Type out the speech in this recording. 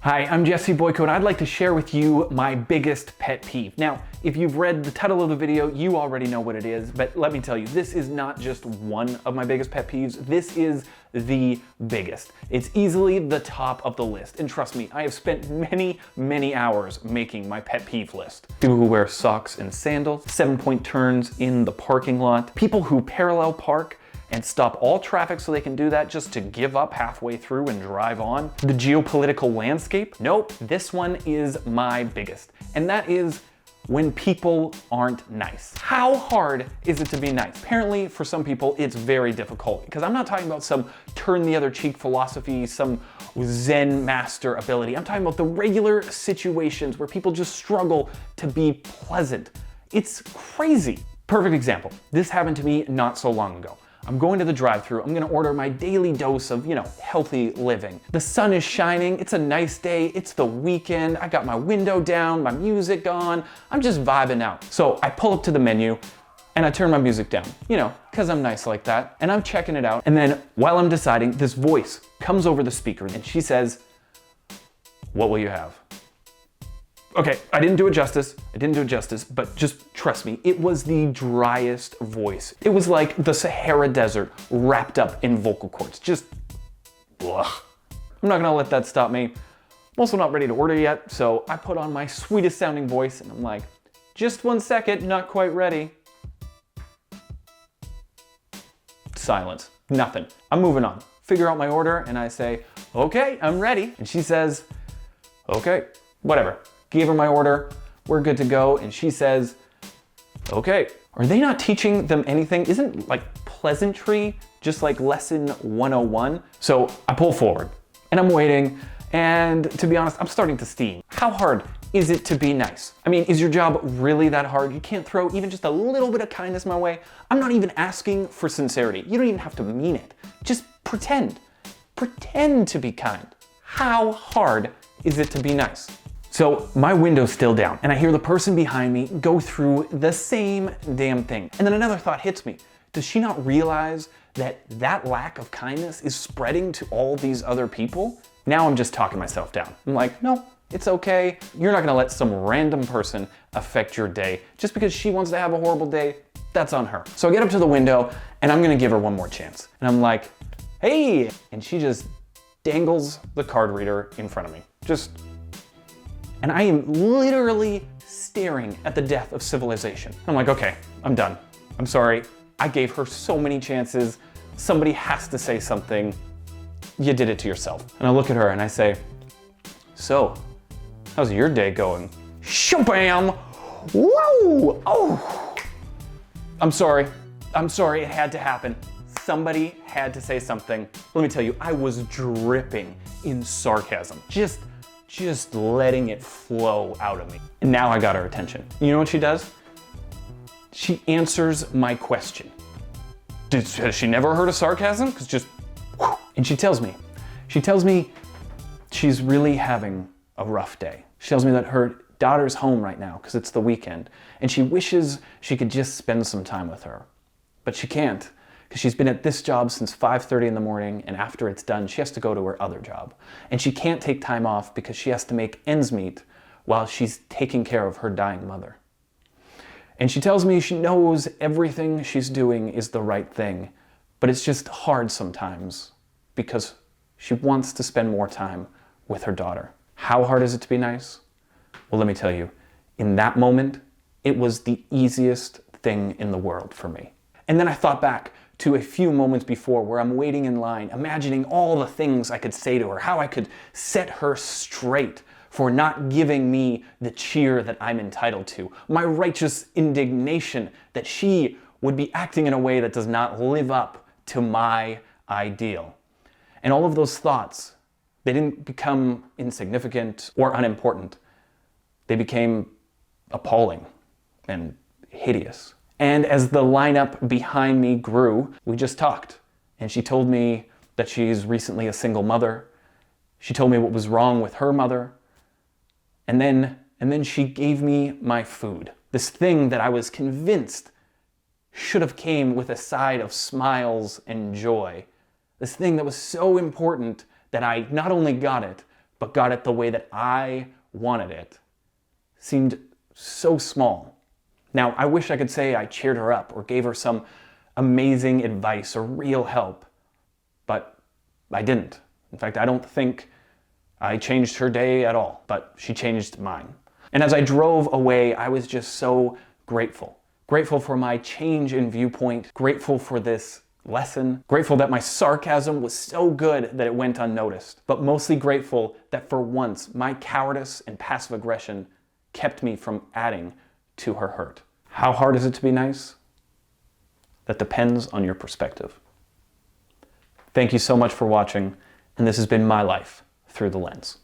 Hi, I'm Jesse Boyko and I'd like to share with you my biggest pet peeve. Now, if you've read the title of the video, you already know what it is, but let me tell you, this is not just one of my biggest pet peeves, this is the biggest. It's easily the top of the list, and trust me, I have spent many hours making my pet peeve list. People who wear socks and sandals, 7-point turns in the parking lot, people who parallel park and stop all traffic so they can do that just to give up halfway through and drive on. The geopolitical landscape? Nope, this one is my biggest. And that is when people aren't nice. How hard is it to be nice? Apparently, for some people, it's very difficult, because I'm not talking about some turn the other cheek philosophy, some Zen master ability. I'm talking about the regular situations where people just struggle to be pleasant. It's crazy. Perfect example. This happened to me not so long ago. I'm going to the drive-thru, I'm gonna order my daily dose of, healthy living. The sun is shining, it's a nice day, it's the weekend, I got my window down, my music on, I'm just vibing out. So I pull up to the menu and I turn my music down, because I'm nice like that. And I'm checking it out, and then while I'm deciding, this voice comes over the speaker and she says, "What will you have?" Okay, I didn't do it justice, but just trust me, it was the driest voice. It was like the Sahara Desert wrapped up in vocal cords, just, ugh. I'm not gonna let that stop me. I'm also not ready to order yet, so I put on my sweetest sounding voice and I'm like, "Just 1 second, not quite ready." Silence, nothing. I'm moving on. Figure out my order and I say, "Okay, I'm ready." And she says, "Okay, whatever." Gave her my order, we're good to go, and she says, "Okay." Are they not teaching them anything? Isn't pleasantry just like lesson 101? So I pull forward and I'm waiting, and to be honest, I'm starting to steam. How hard is it to be nice? I mean, is your job really that hard? You can't throw even just a little bit of kindness my way? I'm not even asking for sincerity. You don't even have to mean it. Just pretend. Pretend to be kind. How hard is it to be nice? So my window's still down and I hear the person behind me go through the same damn thing. And then another thought hits me. Does she not realize that that lack of kindness is spreading to all these other people? Now I'm just talking myself down. I'm like, no, it's okay. You're not gonna let some random person affect your day. Just because she wants to have a horrible day, that's on her. So I get up to the window and I'm gonna give her one more chance. And I'm like, "Hey!" And she just dangles the card reader in front of me. And I am literally staring at the death of civilization. I'm like, okay, I'm done. I'm sorry. I gave her so many chances. Somebody has to say something. You did it to yourself. And I look at her and I say, "So, how's your day going?" Shabam! Whoa! Oh! I'm sorry. It had to happen. Somebody had to say something. Let me tell you, I was dripping in sarcasm. Just letting it flow out of me. And now I got her attention. You know what she does? She answers my question. Has she never heard of sarcasm? And she tells me she's really having a rough day. She tells me that her daughter's home right now because it's the weekend, and she wishes she could just spend some time with her. But she can't, because she's been at this job since 5:30 in the morning, and after it's done, she has to go to her other job. And she can't take time off because she has to make ends meet while she's taking care of her dying mother. And she tells me she knows everything she's doing is the right thing, but it's just hard sometimes because she wants to spend more time with her daughter. How hard is it to be nice? Well, let me tell you, in that moment, it was the easiest thing in the world for me. And then I thought back to a few moments before where I'm waiting in line, imagining all the things I could say to her, how I could set her straight for not giving me the cheer that I'm entitled to, my righteous indignation that she would be acting in a way that does not live up to my ideal. And all of those thoughts, they didn't become insignificant or unimportant. They became appalling and hideous. And as the lineup behind me grew, we just talked. And she told me that she's recently a single mother. She told me what was wrong with her mother. And then she gave me my food. This thing that I was convinced should have came with a side of smiles and joy. This thing that was so important that I not only got it, but got it the way that I wanted it, seemed so small. Now, I wish I could say I cheered her up or gave her some amazing advice or real help, but I didn't. In fact, I don't think I changed her day at all, but she changed mine. And as I drove away, I was just so grateful. Grateful for my change in viewpoint, grateful for this lesson, grateful that my sarcasm was so good that it went unnoticed, but mostly grateful that for once my cowardice and passive aggression kept me from adding to her hurt. How hard is it to be nice? That depends on your perspective. Thank you so much for watching, and this has been my life through the lens.